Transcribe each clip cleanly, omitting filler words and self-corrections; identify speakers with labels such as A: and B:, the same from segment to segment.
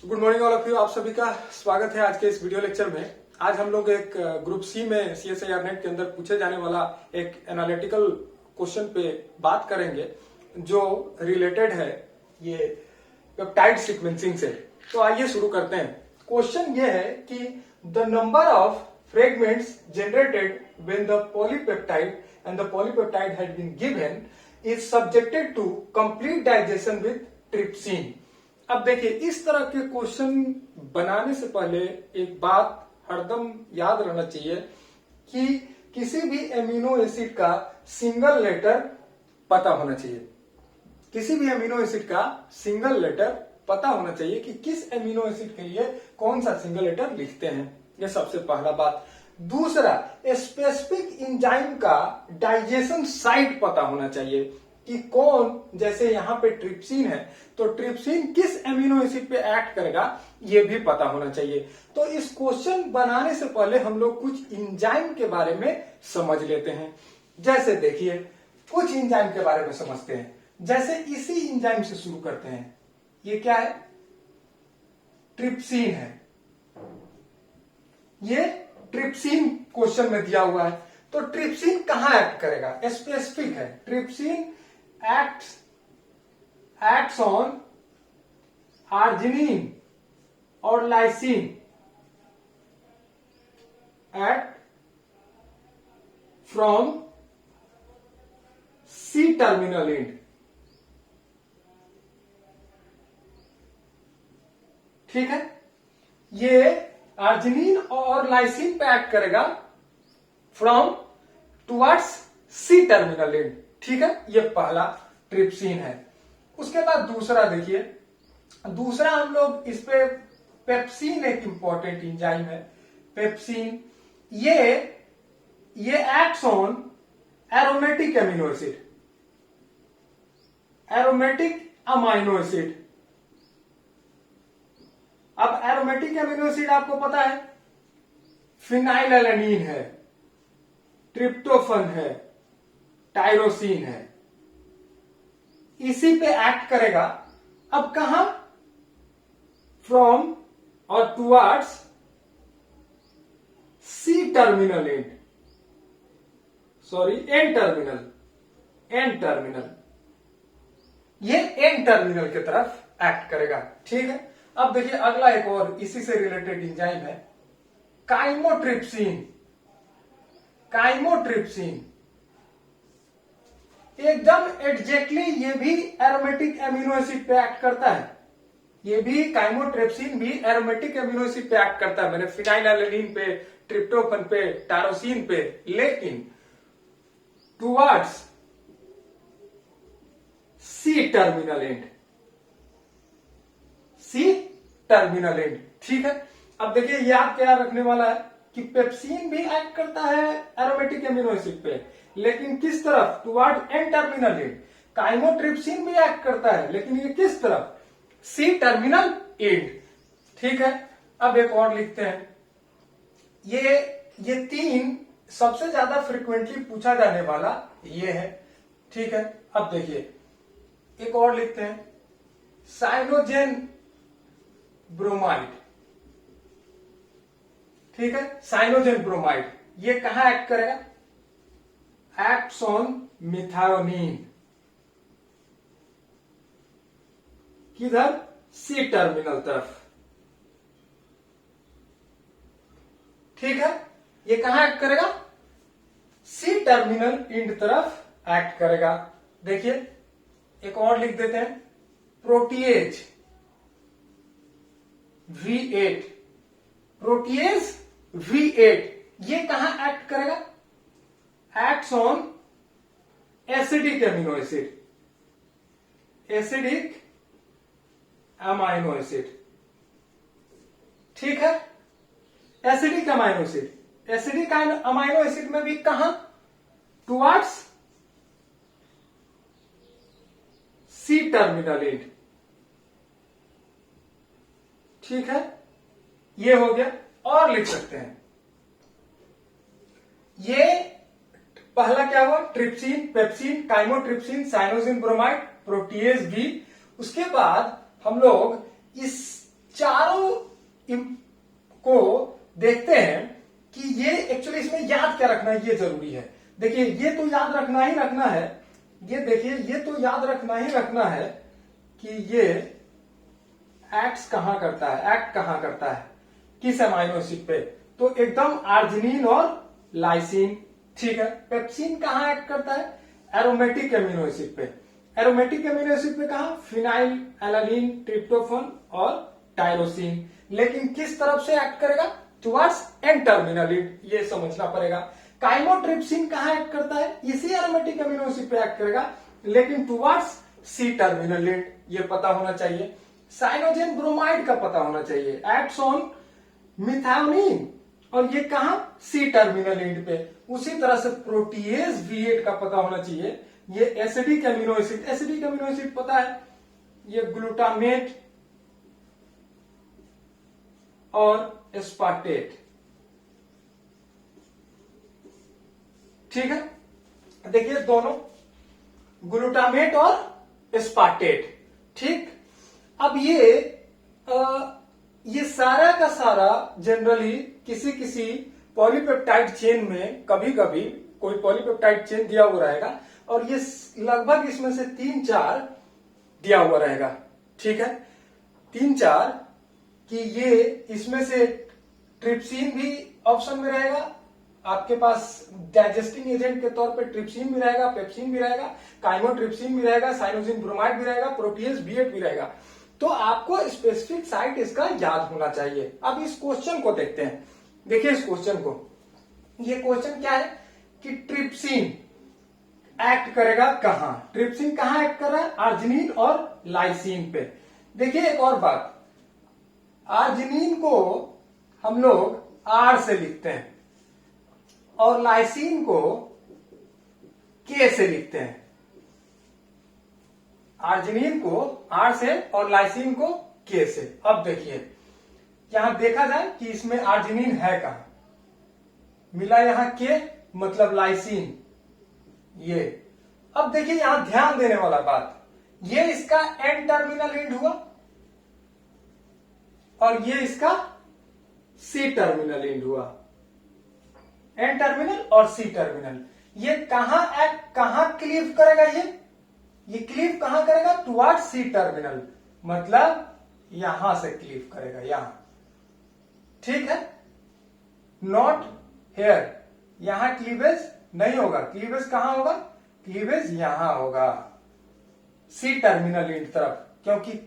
A: Good morning all of you. आप सभी का स्वागत है आज के इस वीडियो लेक्चर में। आज हम लोग एक ग्रुप सी में CSIR नेट के अंदर पूछे जाने वाला एक एनालिटिकल क्वेश्चन पे बात करेंगे जो रिलेटेड है ये पेप्टाइड सीक्वेंसिंग से। तो आइए शुरू करते हैं। क्वेश्चन ये है कि the number of fragments generated when the polypeptide and the polypeptide had been given is subjected to complete digestion with trypsin. अब देखिए, इस तरह के क्वेश्चन बनाने से पहले एक बात हरदम याद रहना चाहिए कि किसी भी एमिनो एसिड का सिंगल लेटर पता होना चाहिए। किसी भी एमिनो एसिड का सिंगल लेटर पता होना चाहिए कि किस एमिनो एसिड के लिए कौन सा सिंगल लेटर लिखते हैं। यह सबसे पहला बात। दूसरा, स्पेसिफिक एंजाइम का डाइजेशन साइट पता होना चाहिए कि कौन, जैसे यहां पे ट्रिप्सिन है तो ट्रिप्सिन किस एमिनो एसिड पे एक्ट करेगा, यह भी पता होना चाहिए। तो इस क्वेश्चन बनाने से पहले हम लोग कुछ एंजाइम के बारे में समझ लेते हैं। जैसे देखिए, कुछ एंजाइम के बारे में समझते हैं। जैसे इसी एंजाइम से शुरू करते हैं। ये क्या है? ट्रिप्सिन है। ये ट्रिप्सिन क्वेश्चन में दिया हुआ है। तो ट्रिप्सिन कहां एक्ट करेगा? स्पेसिफिक है। ट्रिप्सिन acts on arginine और lysine at from C terminal end। ठीक है, ये आर्जिनिन और लाइसिन पे एक्ट करेगा from towards C terminal end. ठीक है, ये पहला ट्रिप्सिन है। उसके बाद दूसरा देखिए, दूसरा हम लोग इस पे पेप्सिन एक इंपॉर्टेंट एंजाइम है। पेप्सिन ये acts on aromatic amino acid, aromatic amino acid. अब एरोमेटिक एमिनो एसिड आपको पता है, फिनाइलएलेनिन है, ट्रिप्टोफन है, टायरोसिन है। इसी पे एक्ट करेगा। अब कहां? फ्रॉम और towards C terminal end, sorry N terminal, N terminal. ये एन टर्मिनल की तरफ एक्ट करेगा। ठीक है, अब देखिए अगला एक और इसी से रिलेटेड एंजाइम है, काइमोट्रिप्सिन। काइमोट्रिप्सिन एकदम एग्जैक्टली ये भी एरोमेटिक एमिनो एसिड पे एक्ट करता है। ये भी काइमोट्रिप्सिन भी एरोमेटिक एमिनो एसिड पे एक्ट करता है। मैंने फिनाइलएलेनिन पे, ट्रिप्टोफन पे, टायरोसिन पे, लेकिन towards C terminal end, C terminal end. ठीक है, अब देखिए याद क्या रखने वाला है कि पेप्सिन भी एक्ट करता है एरोमेटिक एमिनो एसिड पे, लेकिन किस तरफ? Toward N terminal end. Chymotrypsin भी एक्ट करता है, लेकिन ये किस तरफ? C terminal end. ठीक है, अब एक और लिखते हैं। ये तीन सबसे ज्यादा फ्रिक्वेंटली पूछा जाने वाला ये है। ठीक है, अब देखिए एक और लिखते हैं, साइनोजेन ब्रोमाइड। ठीक है, साइनोजेन ब्रोमाइड ये कहां एक्ट करेगा? Acts on methionine. किधर? सी टर्मिनल तरफ। ठीक है, ये कहां एक्ट करेगा? सी टर्मिनल एंड तरफ एक्ट करेगा। देखिए एक और लिख देते हैं, प्रोटीएज V8। प्रोटीएज V8 ये कहां एक्ट करेगा? Acts on acidic amino acid, acidic amino acid. ठीक है, acidic amino acid, acidic amino acid में भी कहां? Towards C terminal end. ठीक है, ये हो गया। और लिख सकते हैं, ये पहला क्या हुआ? Trypsin, pepsin, chymotrypsin, cyanogen bromide, protease भी। उसके बाद हम लोग चारों को देखते हैं कि ये एक्चुअली इसमें याद क्या रखना है, ये जरूरी है। देखिए ये तो याद रखना ही रखना है, ये देखिए ये तो याद रखना ही रखना है कि ये एक्ट कहां करता है किस अमाइनो एसिड पे, तो एकदम आर्जिनिन और लाइसिन। ठीक है, पेप्सिन कहां एक्ट करता है, एरोमेटिक एमिनो एसिड पे। एरोमेटिक एमिनो एसिड पे कहा, फिनाइल एलानिन ट्रिप्टोफन और टायरोसिन। लेकिन किस तरफ से एक्ट करेगा, टुवर्ड्स एन टर्मिनल, ये समझना पड़ेगा। काइमोट्रिप्सिन कहां एक्ट करता है, इसी एरोमेटिक एमिनो एसिड पे एक्ट करेगा, लेकिन टुवर्ड्स सी टर्मिनल, ये पता होना चाहिए। साइनोजेन ब्रोमाइड का पता होना चाहिए, एक्ट्स ऑन मिथायोनिन, और ये कहा, सी टर्मिनल एंड पे। उसी तरह से प्रोटीएज V8 का पता होना चाहिए, ये एसिडिक एमिनो एसिड पता है, ये ग्लूटामेट और एस्पार्टेट। ठीक है, देखिए दोनों ग्लूटामेट और एस्पार्टेट। ठीक, अब ये सारा का सारा जनरली किसी पॉलीपेप्टाइड चेन में कभी कभी कोई पॉलीपेप्टाइड चेन दिया हुआ रहेगा, और ये लगभग इसमें से 3-4 दिया हुआ रहेगा। ठीक है, 3-4 कि ये इसमें से ट्रिप्सिन भी ऑप्शन में रहेगा, आपके पास डाइजेस्टिंग एजेंट के तौर पे ट्रिप्सिन भी रहेगा, पेप्सिन भी रहेगा, काइमोट्रिप्सिन भी रहेगा, साइनोजिन ब्रोमाइड भी रहेगा, प्रोटीएज B8 भी रहेगा। तो आपको स्पेसिफिक साइट इसका याद होना चाहिए। अब इस क्वेश्चन को देखते हैं, देखिए इस क्वेश्चन को, ये क्वेश्चन क्या है कि ट्रिप्सिन एक्ट करेगा कहां, ट्रिप्सिन कहां एक्ट कर रहा है, आर्जिनिन और लाइसिन पे। देखिए एक और बात, आर्जिनिन को हम लोग R से लिखते हैं और लाइसिन को K से लिखते हैं। आर्जिनिन को R से और लाइसिन को K से। अब देखिए यहां देखा जाए कि इसमें आर्जिनिन है कहां, मिला यहां K मतलब लाइसिन, ये। अब देखिए यहां ध्यान देने वाला बात, ये इसका एन टर्मिनल एंड हुआ और ये इसका सी टर्मिनल एंड हुआ, एन टर्मिनल और सी टर्मिनल। ये कहां क्लीव करेगा, ये क्लीव कहां करेगा, टुवर्ड्स सी टर्मिनल, मतलब यहां से क्लीव करेगा, यहां। ठीक है, नॉट हेयर, यहां क्लीवेज नहीं होगा, क्लीवेज कहां होगा, क्लीवेज यहां होगा, सी टर्मिनल एंड तरफ, क्योंकि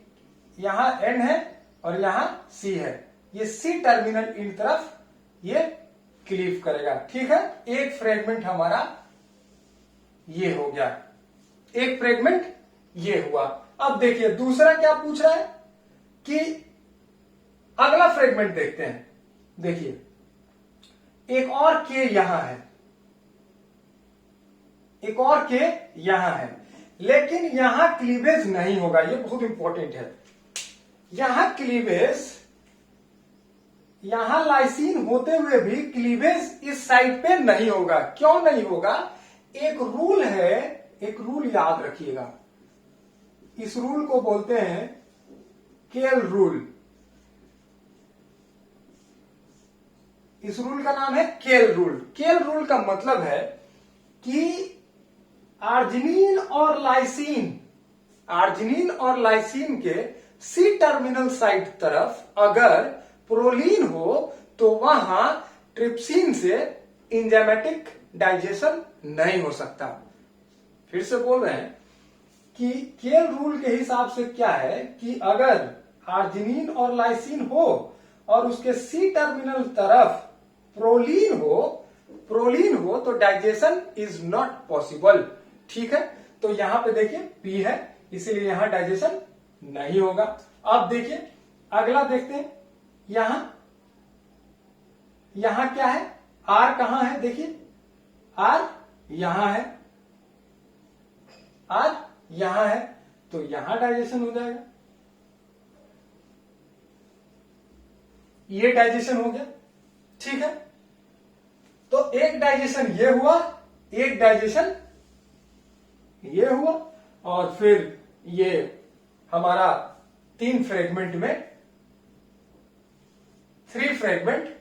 A: यहां एन है और यहां सी है, ये सी टर्मिनल एंड तरफ ये क्लीव करेगा। ठीक है, एक फ्रेगमेंट हमारा ये हो गया, एक फ्रेगमेंट ये हुआ। अब देखिए दूसरा क्या पूछ रहा है कि अगला फ्रेगमेंट देखते हैं। देखिए एक और के यहां है, एक और के यहां है, लेकिन यहां क्लीवेज नहीं होगा, ये बहुत इंपॉर्टेंट है। यहां क्लीवेज, यहां लाइसिन होते हुए भी क्लीवेज इस साइड पे नहीं होगा। क्यों नहीं होगा, एक रूल है, एक रूल याद रखिएगा, इस रूल को बोलते हैं केल रूल। इस रूल का नाम है केल रूल। केल रूल का मतलब है कि आर्जिनिन और लाइसिन के सी टर्मिनल साइड तरफ अगर प्रोलीन हो तो वहां ट्रिप्सिन से एंजाइमेटिक डाइजेशन नहीं हो सकता। फिर से बोल रहे हैं कि केल रूल के हिसाब से क्या है कि अगर आर्जिनिन और लाइसिन हो और उसके सी टर्मिनल तरफ प्रोलीन हो तो डाइजेशन इज नॉट पॉसिबल। ठीक है, तो यहां पे देखिए पी है, इसीलिए यहां डाइजेशन नहीं होगा। अब देखिए अगला देखते हैं, यहां क्या है, आर कहां है, देखिए आर यहां है, आर यहां है, तो यहां डाइजेशन हो जाएगा, ये डाइजेशन हो गया। ठीक है, तो एक डाइजेशन ये हुआ, एक डाइजेशन ये हुआ, और फिर ये हमारा 3 फ्रेगमेंट में 3 फ्रेगमेंट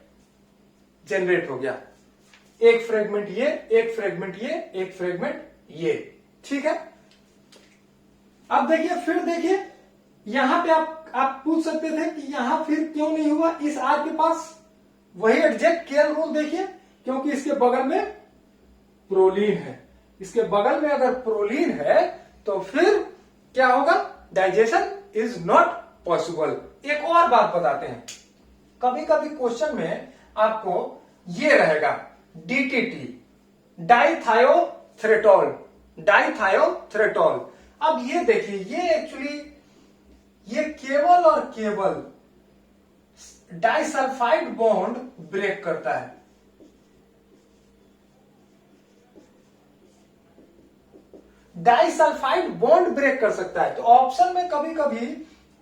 A: जनरेट हो गया। एक फ्रेगमेंट ये, एक फ्रेगमेंट ये, एक फ्रेगमेंट ये। ठीक है, अब देखिए, फिर देखिए यहां पे आप पूछ सकते थे कि यहां फिर क्यों नहीं हुआ इस आर के पास। वही एग्जैक्ट केएल रूल देखिए, क्योंकि इसके बगल में प्रोलीन है। इसके बगल में अगर प्रोलीन है तो फिर क्या होगा, डाइजेशन इज नॉट पॉसिबल। एक और बात बताते हैं, कभी कभी क्वेश्चन में आपको ये रहेगा डीटीटी, डाइथायोथ्रेटोल, डाइथायोथ्रेटोल। अब ये देखिए, ये एक्चुअली ये केवल और केवल डाइसल्फाइड बॉन्ड ब्रेक करता है। डाइसल्फाइड बॉन्ड ब्रेक कर सकता है। तो ऑप्शन में कभी कभी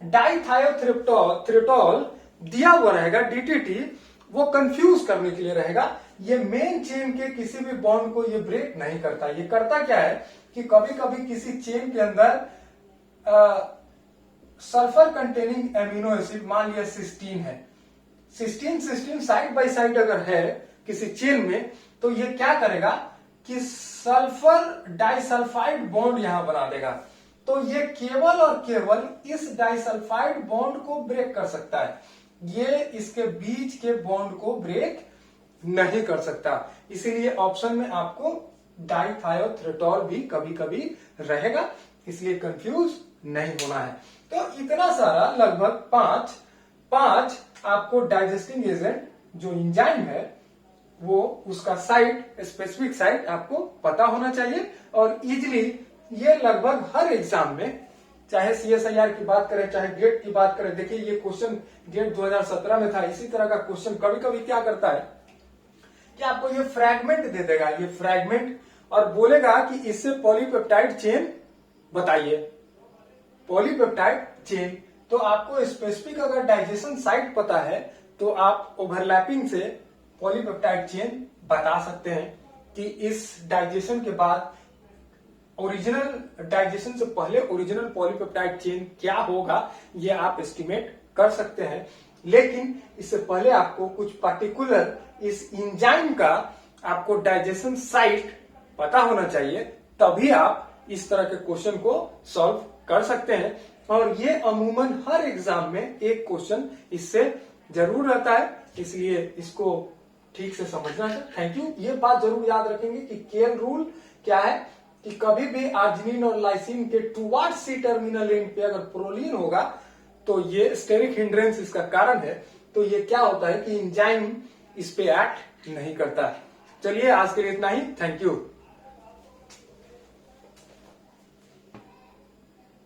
A: डाइथायोथ्रेटोल दिया हुआ रहेगा, डीटीटी, वो कंफ्यूज करने के लिए रहेगा। ये मेन चेन के किसी भी बॉन्ड को ये ब्रेक नहीं करता। ये करता क्या है कि कभी कभी किसी चेन के अंदर सल्फर कंटेनिंग एमिनो एसिड, मान लिया सिस्टीन है, सिस्टीन साइड बाय साइड अगर है किसी चेन में, तो ये क्या करेगा कि सल्फर डाइसल्फाइड बॉन्ड यहां बना देगा। तो ये केवल और केवल इस डाइसल्फाइड बॉन्ड को ब्रेक कर सकता है, ये इसके बीच के बॉन्ड को ब्रेक नहीं कर सकता। इसीलिए ऑप्शन में आपको डाइथायोथ्रेटोल भी कभी कभी रहेगा, इसलिए कंफ्यूज नहीं होना है। तो इतना सारा लगभग पांच आपको डाइजेस्टिंग एजेंट जो एंजाइम है वो उसका साइट, स्पेसिफिक साइट आपको पता होना चाहिए। और इजिली ये लगभग हर एग्जाम में, चाहे सीएसआईआर की बात करें चाहे गेट की बात करें, देखिए ये क्वेश्चन गेट 2017 में था। इसी तरह का क्वेश्चन कभी कभी क्या करता है कि आपको ये फ्रैगमेंट दे देगा, ये फ्रैगमेंट, और बोलेगा कि इससे पॉलीपेप्टाइड चेन बताइए, पॉलीपेप्टाइड चेन। तो आपको स्पेसिफिक अगर डाइजेशन साइट पता है तो आप ओवरलैपिंग से पॉलीपेप्टाइड चेन बता सकते हैं कि इस डाइजेशन के बाद, ओरिजिनल डाइजेशन से पहले ओरिजिनल पॉलीपेप्टाइड चेन क्या होगा, ये आप एस्टिमेट कर सकते हैं। लेकिन इससे पहले आपको कुछ पर्टिकुलर इस एंजाइम का आपको डाइजेशन साइट पता होना चाहिए, तभी आप इस तरह के क्वेश्चन को सॉल्व कर सकते हैं। और ये अमूमन हर एग्जाम में एक क्वेश्चन इससे जरूर रहता है, इसलिए इसको ठीक से समझना है। Thank you. ये बात जरूर याद रखेंगे कि केएल रूल क्या है कि कभी भी आर्जिनिन और लाइसिन के टुवर्ड्स सी टर्मिनल एंड पे अगर प्रोलीन होगा तो ये स्टेरिक हिंड्रेंस इसका कारण है। तो ये क्या होता है कि एंजाइम इस पे एक्ट नहीं करता। चलिए आज के लिए इतना ही। Thank you.